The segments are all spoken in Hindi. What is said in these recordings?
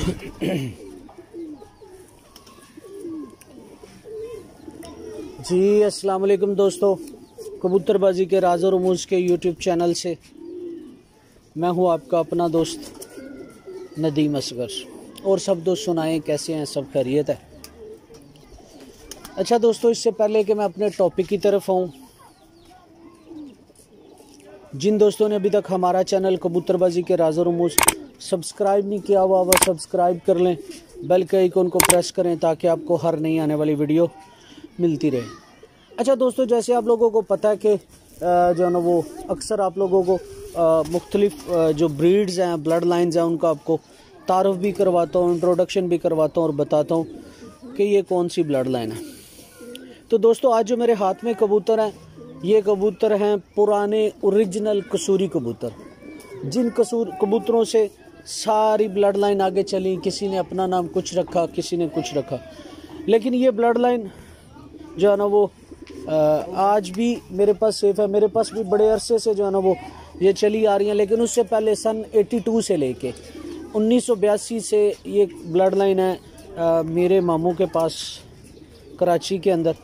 जी अस्सलाम वालेकुम दोस्तों, कबूतरबाजी के राज और रमूज के यूट्यूब चैनल से मैं हूं आपका अपना दोस्त नदीम असगर। और सब दोस्त सुनाएं, कैसे हैं? सब खैरियत है? अच्छा दोस्तों, इससे पहले कि मैं अपने टॉपिक की तरफ आऊँ, जिन दोस्तों ने अभी तक हमारा चैनल कबूतरबाजी के राज और रमूज सब्सक्राइब नहीं किया हुआ, वह सब्सक्राइब कर लें, बेल के आइकन को प्रेस करें ताकि आपको हर नई आने वाली वीडियो मिलती रहे। अच्छा दोस्तों, जैसे आप लोगों को पता है कि जो है ना वो अक्सर आप लोगों को मुख्तलिफ जो ब्रीड्स हैं, ब्लड लाइन्स हैं, उनका आपको तारुफ भी करवाता हूँ, इंट्रोडक्शन भी करवाता हूँ और बताता हूँ कि ये कौन सी ब्लड लाइन है। तो दोस्तों, आज जो मेरे हाथ में कबूतर हैं, ये कबूतर हैं पुराने ओरिजिनल कसूरी कबूतर, जिन कबूतरों से सारी ब्लड लाइन आगे चली। किसी ने अपना नाम कुछ रखा, किसी ने कुछ रखा, लेकिन ये ब्लड लाइन जो है ना वो आज भी मेरे पास सेफ है। मेरे पास भी बड़े अरसे से जो है ना वो ये चली आ रही हैं, लेकिन उससे पहले सन 82 से लेके 1982 से ये ब्लड लाइन है मेरे मामू के पास कराची के अंदर।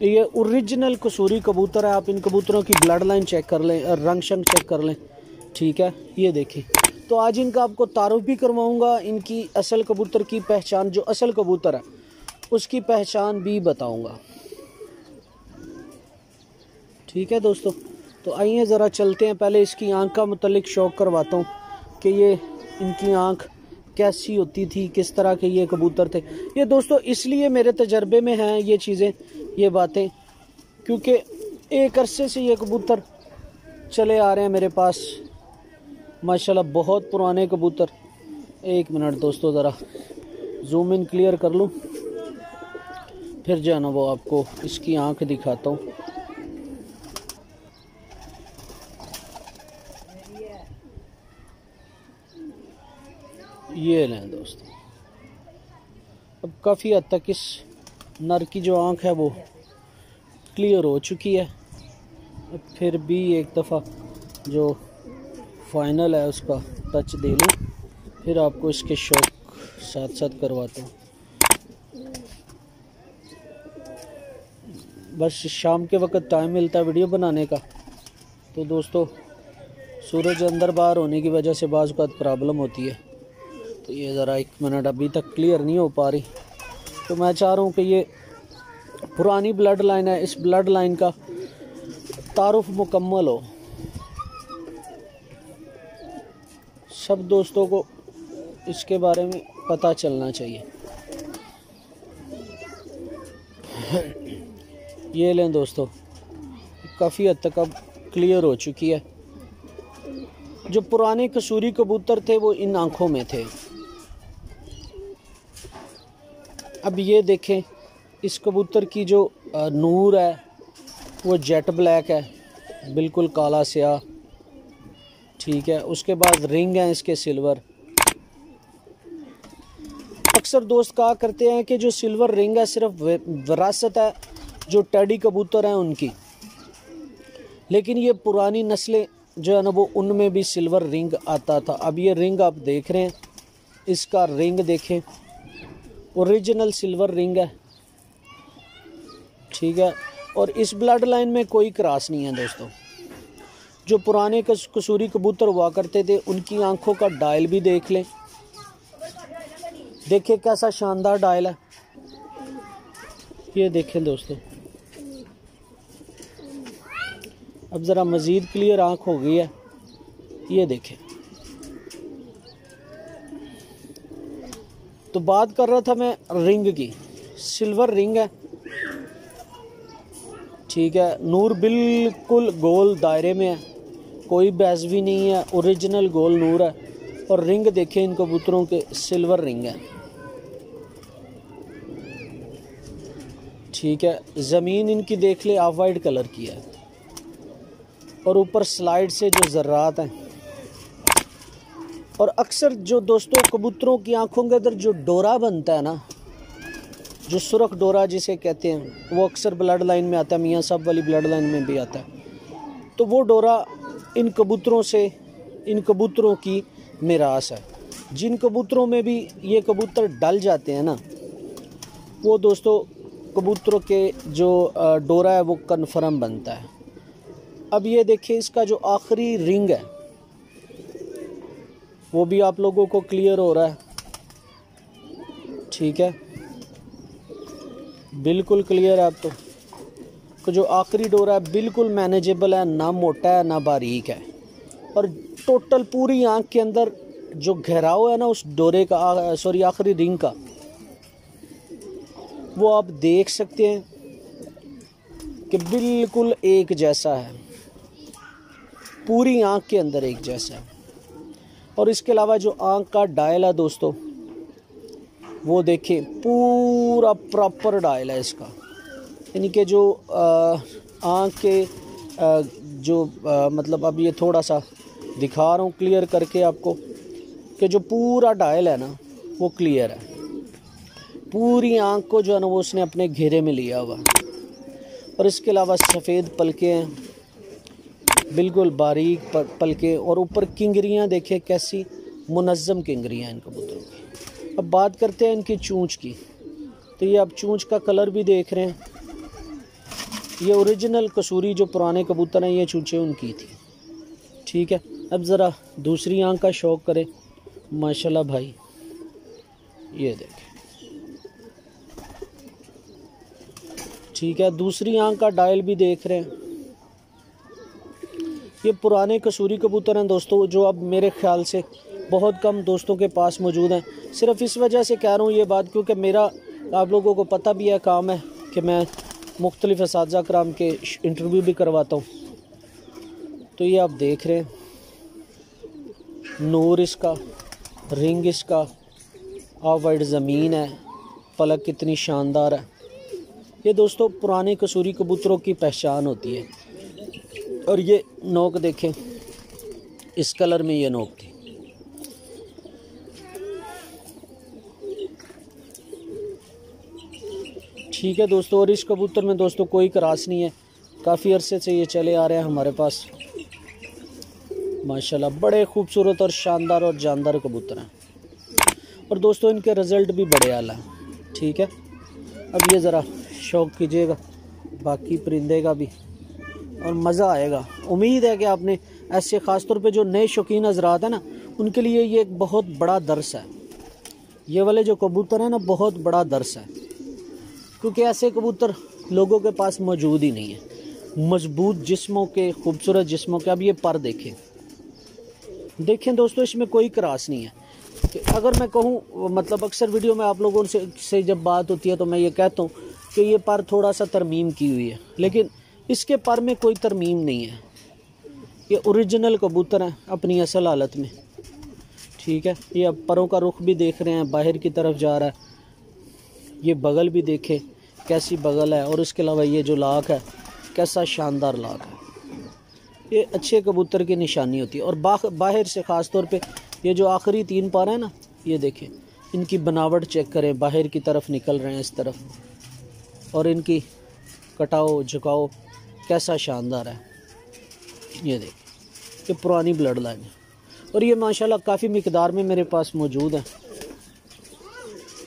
ये ओरिजिनल कसूरी कबूतर है। आप इन कबूतरों की ब्लड लाइन चेक कर लें, रंग शंग चेक कर लें, ठीक है? ये देखिए। तो आज इनका आपको तारुफ भी करवाऊंगा, इनकी असल कबूतर की पहचान, जो असल कबूतर है उसकी पहचान भी बताऊंगा, ठीक है दोस्तों? तो आइए ज़रा चलते हैं। पहले इसकी आंख का मुतल्लिक शौक करवाता हूँ कि ये इनकी आंख कैसी होती थी, किस तरह के ये कबूतर थे। ये दोस्तों इसलिए मेरे तजर्बे में हैं ये चीज़ें, ये बातें, क्योंकि एक अरसे से ये कबूतर चले आ रहे हैं मेरे पास माशाल्लाह, बहुत पुराने कबूतर। एक मिनट दोस्तों, ज़रा जूम इन क्लियर कर लूँ, फिर जो है ना वो आपको इसकी आंख दिखाता हूँ। ये लें दोस्तों, अब काफ़ी हद तक इस नर की जो आंख है वो क्लियर हो चुकी है। अब फिर भी एक दफ़ा जो फाइनल है उसका टच दे लूँ, फिर आपको इसके शौक साथ साथ करवाता हूँ। बस शाम के वक्त टाइम मिलता है वीडियो बनाने का, तो दोस्तों सूरज अंदर बाहर होने की वजह से बाज़ का प्रॉब्लम होती है। तो ये ज़रा एक मिनट अभी तक क्लियर नहीं हो पा रही। तो मैं चाह रहा हूँ कि ये पुरानी ब्लड लाइन है, इस ब्लड लाइन का तारुफ मुकम्मल हो। सब दोस्तों को इसके बारे में पता चलना चाहिए। ये लें दोस्तों, काफ़ी हद तक अब क्लियर हो चुकी है। जो पुराने कसूरी कबूतर थे वो इन आँखों में थे। अब ये देखें, इस कबूतर की जो नूर है वो जेट ब्लैक है, बिल्कुल काला स्याह, ठीक है? उसके बाद रिंग है इसके सिल्वर। अक्सर दोस्त कहा करते हैं कि जो सिल्वर रिंग है सिर्फ विरासत है जो टेडी कबूतर हैं उनकी, लेकिन ये पुरानी नस्लें जो है ना वो उनमें भी सिल्वर रिंग आता था। अब ये रिंग आप देख रहे हैं, इसका रिंग देखें, ओरिजिनल सिल्वर रिंग है, ठीक है? और इस ब्लड लाइन में कोई क्रॉस नहीं है दोस्तों। जो पुराने कसूरी कबूतर हुआ करते थे उनकी आंखों का डायल भी देख लें, देखिए कैसा शानदार डायल है। ये देखें दोस्तों, अब ज़रा मज़ीद क्लियर आंख हो गई है। ये देखें। तो बात कर रहा था मैं रिंग की, सिल्वर रिंग है, ठीक है? नूर बिल्कुल गोल दायरे में है, कोई बेज़वी नहीं है, ओरिजिनल गोल नूर है। और रिंग देखें इन कबूतरों के, सिल्वर रिंग है, ठीक है? ज़मीन इनकी देख ले, ऑफ वाइट कलर की है, और ऊपर स्लाइड से जो ज़र्रात हैं। और अक्सर जो दोस्तों कबूतरों की आंखों के अंदर जो डोरा बनता है ना, जो सुरख डोरा जिसे कहते हैं, वो अक्सर ब्लड लाइन में आता है, मियाँ साहब वाली ब्लड लाइन में भी आता है। तो वो डोरा इन कबूतरों से, इन कबूतरों की मिरास है। जिन कबूतरों में भी ये कबूतर डल जाते हैं ना, वो दोस्तों कबूतरों के जो डोरा है वो कन्फर्म बनता है। अब ये देखिए इसका जो आखिरी रिंग है वो भी आप लोगों को क्लियर हो रहा है, ठीक है, बिल्कुल क्लियर है। अब तो जो आखिरी डोरा है बिल्कुल मैनेजेबल है, ना मोटा है ना बारीक है। और टोटल पूरी आँख के अंदर जो घेराव है ना उस डोरे का, आखिरी रिंग का, वो आप देख सकते हैं कि बिल्कुल एक जैसा है, पूरी आँख के अंदर एक जैसा है। और इसके अलावा जो आँख का डायल है दोस्तों, वो देखिए पूरा प्रॉपर डायल है इसका, यानी कि जो आँख के मतलब अब ये थोड़ा सा दिखा रहा हूँ क्लियर करके आपको कि जो पूरा डायल है ना वो क्लियर है। पूरी आँख को जो है ना वो उसने अपने घेरे में लिया हुआ। और इसके अलावा सफ़ेद पलके हैं, बिल्कुल बारीक पलके, और ऊपर किंगरियाँ देखे कैसी मुनज़्ज़म किंगरियाँ इन कबूतरों की। अब बात करते हैं इनकी चूंच की, तो ये आप चूंच का कलर भी देख रहे हैं, ये ओरिजिनल कसूरी जो पुराने कबूतर हैं ये चूंचें उनकी थी, ठीक है। अब ज़रा दूसरी आँख का शौक़ करें, माशाल्लाह भाई, ये देखें, ठीक है। दूसरी आँख का डायल भी देख रहे हैं, ये पुराने कसूरी कबूतर हैं दोस्तों, जो अब मेरे ख़्याल से बहुत कम दोस्तों के पास मौजूद हैं। सिर्फ इस वजह से कह रहा हूँ ये बात क्योंकि मेरा आप लोगों को पता भी है काम है कि मैं मुख्तलिफ़ असातिज़ा कराम के इंटरव्यू भी करवाता हूँ। तो ये आप देख रहे हैं नूर इसका, रिंग इसका, ऑफ वाइट ज़मीन है, पलक कितनी शानदार है। ये दोस्तों पुराने कसूरी कबूतरों की पहचान होती है। और ये नोक देखें, इस कलर में ये नोक थी, ठीक है दोस्तों। और इस कबूतर में दोस्तों कोई क्रास नहीं है, काफ़ी अरसे से ये चले आ रहे हैं हमारे पास, माशाल्लाह बड़े खूबसूरत और शानदार और जानदार कबूतर हैं। और दोस्तों इनके रिज़ल्ट भी बड़े आला हैं, ठीक है। अब ये ज़रा शौक़ कीजिएगा बाकी परिंदे का भी और मज़ा आएगा। उम्मीद है कि आपने ऐसे ख़ास तौर पे जो नए शौकीन हज़रात हैं ना, उनके लिए ये एक बहुत बड़ा दर्स है। ये वाले जो कबूतर हैं ना बहुत बड़ा दर्स है, क्योंकि ऐसे कबूतर लोगों के पास मौजूद ही नहीं है, मजबूत जिस्मों के, खूबसूरत जिस्मों के। अब ये पर देखें दोस्तों, इसमें कोई क्रास नहीं है। अगर मैं कहूँ, मतलब अक्सर वीडियो में आप लोगों से जब बात होती है तो मैं ये कहता हूँ कि ये पर थोड़ा सा तरमीम की हुई है, लेकिन इसके पर में कोई तरमीम नहीं है। ये ओरिजिनल कबूतर हैं अपनी असल हालत में, ठीक है। ये अब परों का रुख भी देख रहे हैं, बाहर की तरफ जा रहा है। ये बगल भी देखे कैसी बगल है, और इसके अलावा ये जो लाख है कैसा शानदार लाख है। ये अच्छे कबूतर की निशानी होती है। और बाहर से ख़ास तौर पे ये जो आखिरी 3 पर हैं ना, ये देखें इनकी बनावट चेक करें, बाहर की तरफ निकल रहे हैं इस तरफ, और इनकी कटाओ झुकाओ कैसा शानदार है। ये देखें, ये पुरानी ब्लड लाइन है, और ये माशाल्लाह काफ़ी मिकदार में मेरे पास मौजूद है।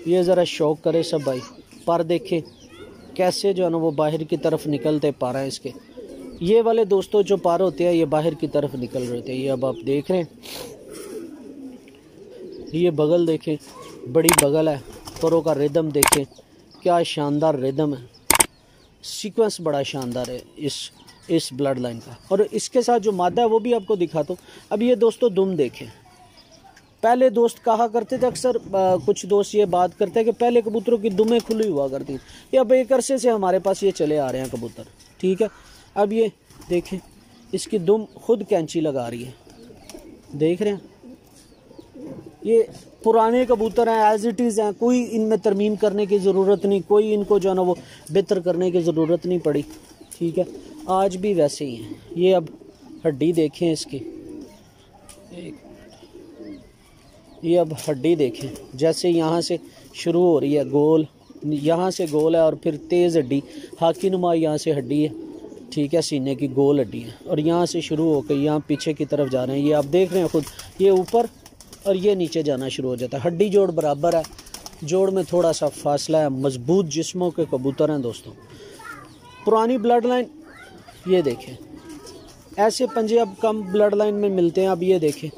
ये ज़रा शौक़ करे सब भाई, पर देखें कैसे जो है ना वो बाहर की तरफ निकलते पार हैं इसके। ये वाले दोस्तों जो पार होते हैं ये बाहर की तरफ निकल रहे थे। ये अब आप देख रहे हैं, ये बगल देखें, बड़ी बगल है, परों का रिदम देखें क्या शानदार रिदम है, सीक्वेंस बड़ा शानदार है इस ब्लड लाइन का। और इसके साथ जो मादा है वो भी आपको दिखाता हूँ। अब ये दोस्तों दुम देखें, पहले दोस्त कहा करते थे अक्सर, कुछ दोस्त ये बात करते हैं कि पहले कबूतरों की दुमें खुली हुआ करती, ये अब एक अरसे से हमारे पास ये चले आ रहे हैं कबूतर, ठीक है। अब ये देखें इसकी दुम खुद कैंची लगा रही है, देख रहे हैं। ये पुराने कबूतर हैं, एज इट इज़ हैं, कोई इनमें तरमीम करने की ज़रूरत नहीं, कोई इनको जो है ना वो बेहतर करने की ज़रूरत नहीं पड़ी, ठीक है। आज भी वैसे ही हैं। ये अब हड्डी देखें इसकी, ये अब हड्डी देखें, जैसे यहाँ से शुरू हो रही है गोल, यहाँ से गोल है और फिर तेज़ हड्डी, हाकी नुमा यहाँ से हड्डी है, ठीक है, सीने की गोल हड्डी है, और यहाँ से शुरू होकर यहाँ पीछे की तरफ जा रहे हैं। ये आप देख रहे हैं खुद, ये ऊपर और ये नीचे जाना शुरू हो जाता है। हड्डी जोड़ बराबर है, जोड़ में थोड़ा सा फासला है। मजबूत जिस्मों के कबूतर हैं दोस्तों। पुरानी ब्लड लाइन, ये देखें ऐसे पंजे अब कम ब्लड लाइन में मिलते हैं। अब ये देखें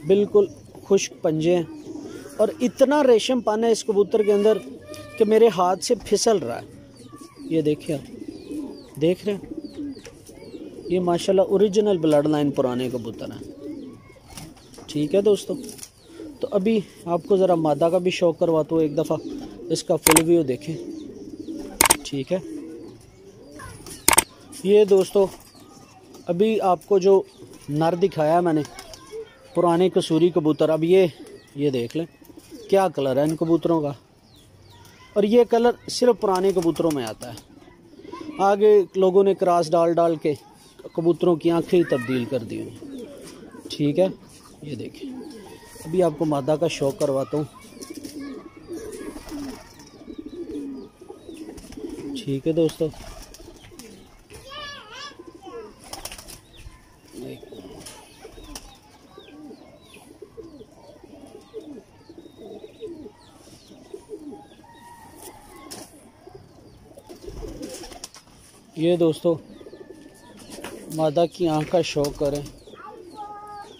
बिल्कुल खुश्क पंजे हैं और इतना रेशम पाना है इस कबूतर के अंदर कि मेरे हाथ से फिसल रहा है। ये देखिए, आप देख रहे हैं, ये माशाल्लाह ओरिजिनल ब्लड लाइन पुराने कबूतर हैं। ठीक है दोस्तों, तो अभी आपको ज़रा मादा का भी शौक़ करवाता हूँ। एक दफ़ा इसका फुल व्यू देखें। ठीक है, ये दोस्तों अभी आपको जो नर दिखाया मैंने पुराने कसूरी कबूतर, अब ये देख लें क्या कलर है इन कबूतरों का। और ये कलर सिर्फ पुराने कबूतरों में आता है। आगे लोगों ने क्रॉस डाल के कबूतरों की आंखें ही तब्दील कर दी हैं। ठीक है, ये देखिए अभी आपको मादा का शौक़ करवाता हूँ। ठीक है दोस्तों, ये दोस्तों मादा की आँख का शौक़ करें।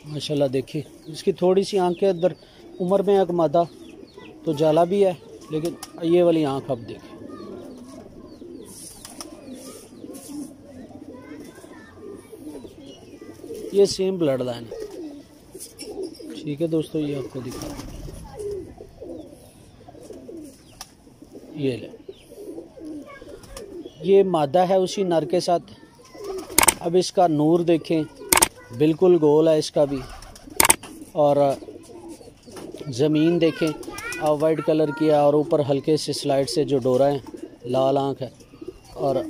माशाल्लाह देखिए इसकी थोड़ी सी आँखें अंदर उम्र में एक मादा तो जाला भी है, लेकिन ये वाली आँख अब देखें। ये सेम ब्लड लाइन है। ठीक है दोस्तों, ये आपको दिखा, ये ले, ये मादा है उसी नर के साथ। अब इसका नूर देखें, बिल्कुल गोल है इसका भी। और ज़मीन देखें आप वाइट कलर की है और ऊपर हल्के से स्लाइड से जो डोरा है, लाल आँख है। और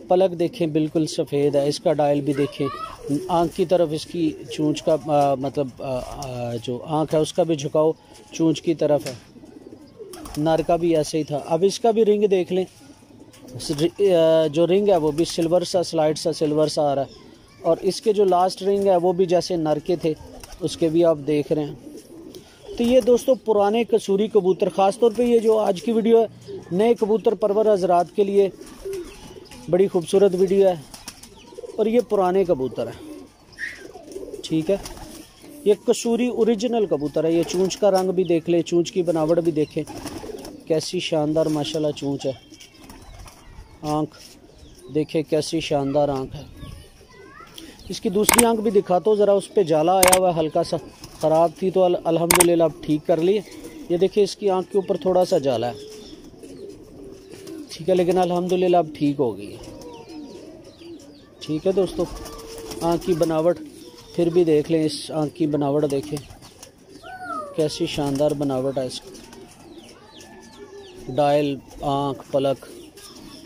पलक देखें बिल्कुल सफ़ेद है। इसका डायल भी देखें, आँख की तरफ इसकी चूंच का जो आँख है उसका भी झुकाव चूंच की तरफ है। नर का भी ऐसे ही था। अब इसका भी रिंग देख लें, जो रिंग है वो भी सिल्वर सा, स्लाइड सा सिल्वर सा आ रहा है। और इसके जो लास्ट रिंग है वो भी जैसे नर के थे उसके भी आप देख रहे हैं। तो ये दोस्तों पुराने कसूरी कबूतर, ख़ास तौर पे ये जो आज की वीडियो है नए कबूतर परवर हजरात के लिए बड़ी खूबसूरत वीडियो है। और ये पुराने कबूतर है। ठीक है, ये कसूरी ओरिजिनल कबूतर है। ये चूंच का रंग भी देख ले, चूंच की बनावट भी देखें कैसी शानदार माशाल्लाह चूंच है। आँख देखे कैसी शानदार आँख है। इसकी दूसरी आँख भी दिखाता हूँ ज़रा, उस पर जाला आया हुआ है, हल्का सा ख़राब थी तो अल्हम्दुलिल्लाह अब ठीक कर लिए। ये देखिए इसकी आँख के ऊपर थोड़ा सा जाला है। ठीक है, लेकिन अल्हम्दुलिल्लाह अब ठीक हो गई है। ठीक है दोस्तों, आँख की बनावट फिर भी देख लें, इस आँख की बनावट देखें कैसी शानदार बनावट है इसकी, डायल, आँख, पलक।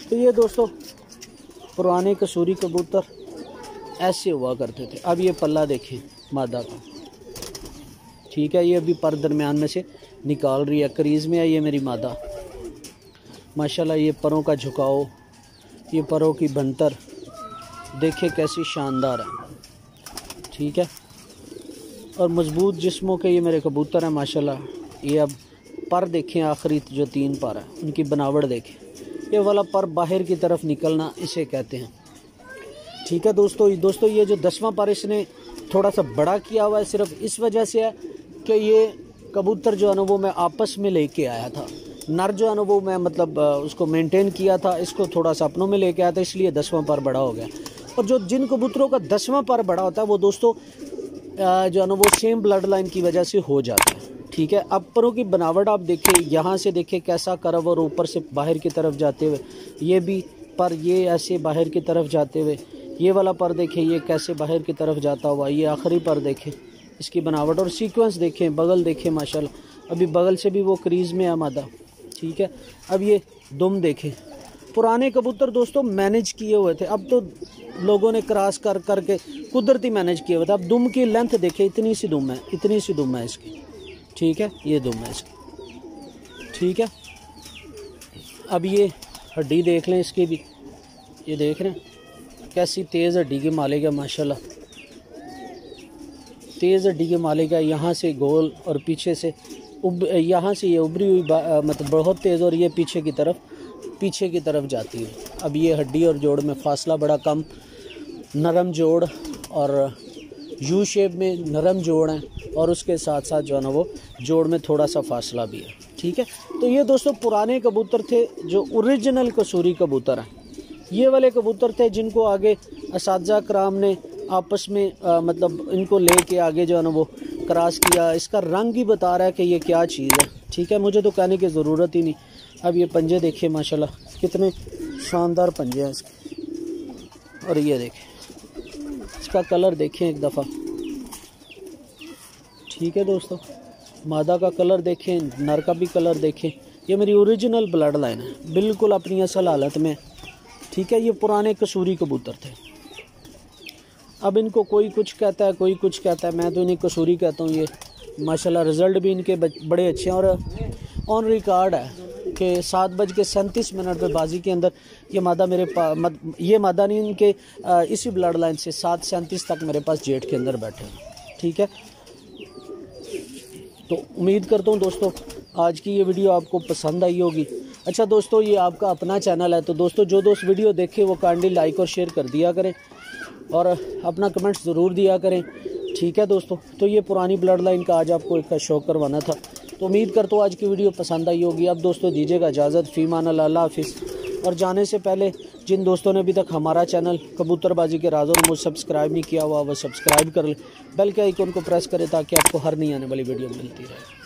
तो ये दोस्तों पुराने कसूरी कबूतर ऐसे हुआ करते थे। अब ये पल्ला देखें मादा का। ठीक है, ये अभी पर दरमियान में से निकाल रही है, करीज़ में है ये मेरी मादा। माशाल्लाह ये परों का झुकाव, ये परों की बनतर देखे कैसी शानदार है। ठीक है, और मजबूत जिस्मों के ये मेरे कबूतर हैं माशाल्लाह। ये अब पर देखें, आखिरी जो 3 पर है उनकी बनावट देखें। ये वाला पर बाहर की तरफ निकलना इसे कहते हैं। ठीक है दोस्तों, ये जो 10वां पर इसने थोड़ा सा बड़ा किया हुआ है, सिर्फ इस वजह से है कि ये कबूतर जो है ना वो मैं आपस में लेके आया था। नर जो है ना वो मैं मतलब उसको मेंटेन किया था, इसको थोड़ा सा अपनों में लेके आया था, इसलिए 10वां पर बड़ा हो गया। और जो जिन कबूतरों का 10वां पर बड़ा होता है वो दोस्तों जो है ना वो सेम ब्लड लाइन की वजह से हो जाता है। ठीक है, अब परों की बनावट आप देखें, यहाँ से देखें कैसा कर्व और ऊपर से बाहर की तरफ जाते हुए, ये भी पर ये ऐसे बाहर की तरफ जाते हुए, ये वाला पर देखें ये कैसे बाहर की तरफ जाता हुआ, ये आखिरी पर देखें इसकी बनावट और सीक्वेंस देखें, बगल देखें माशाल्लाह। अभी बगल से भी वो क्रीज़ में है मादा। ठीक है, अब ये दुम देखें। पुराने कबूतर दोस्तों मैनेज किए हुए थे, अब तो लोगों ने क्रॉस कर करके कुदरती मैनेज किए हुए थे। अब दुम की लेंथ देखें, इतनी सी दुम है इसकी। ठीक है, ये दुम है इसकी। ठीक है, अब ये हड्डी देख लें इसकी भी, ये देख रहे हैं कैसी तेज़ हड्डी की मालिक है माशाल्लाह। तेज़ हड्डी के मालिक है। यहाँ से गोल और पीछे से यहाँ से ये उभरी हुई मतलब बहुत तेज़, और ये पीछे की तरफ जाती है। अब ये हड्डी और जोड़ में फासला बड़ा कम, नरम जोड़ और यू शेप में नरम जोड़ है, और उसके साथ साथ जो है ना वो जोड़ में थोड़ा सा फासला भी है। ठीक है, तो ये दोस्तों पुराने कबूतर थे जो ओरिजिनल कसूरी कबूतर हैं। ये वाले कबूतर थे जिनको आगे असातिज़ा कराम ने आपस में मतलब इनको लेके आगे जो है ना वो क्रॉस किया। इसका रंग ही बता रहा है कि ये क्या चीज़ है। ठीक है, मुझे तो कहने की ज़रूरत ही नहीं। अब ये पंजे देखिए माशाल्लाह कितने शानदार पंजे हैं इसके, और ये देखें इसका कलर देखें एक दफ़ा। ठीक है दोस्तों, मादा का कलर देखें, नर का भी कलर देखें। ये मेरी ओरिजिनल ब्लड लाइन है, बिल्कुल अपनी असल हालत में। ठीक है, ये पुराने कसूरी कबूतर थे। अब इनको कोई कुछ कहता है, कोई कुछ कहता है, मैं तो इन्हें कसूरी कहता हूँ। ये माशाल्लाह रिज़ल्ट भी इनके बड़े अच्छे हैं, और ऑन रिकॉर्ड है कि 7:37 पे बाजी के अंदर ये मादा ये मादा नहीं, इनके इसी ब्लड लाइन से 7:37 तक मेरे पास जेट के अंदर बैठे हैं। ठीक है, तो उम्मीद करता हूँ दोस्तों आज की ये वीडियो आपको पसंद आई होगी। अच्छा दोस्तों, ये आपका अपना चैनल है, तो दोस्तों जो दोस्त वीडियो देखे वो काइंडली लाइक और शेयर कर दिया करें, और अपना कमेंट्स ज़रूर दिया करें। ठीक है दोस्तों, तो ये पुरानी ब्लड लाइन का आज आपको एक शो करवाना था। तो उम्मीद करता हूँ आज की वीडियो पसंद आई होगी। अब दोस्तों दीजिएगा इजाज़त, फ़ीमान अल्लाह हाफिज़। और जाने से पहले जिन दोस्तों ने अभी तक हमारा चैनल कबूतरबाजी के राज़ और रामूज़ सब्सक्राइब नहीं किया हुआ वो सब्सक्राइब कर ले, बेल के आइकन को प्रेस करें ताकि आपको हर नई आने वाली वीडियो मिलती रहे।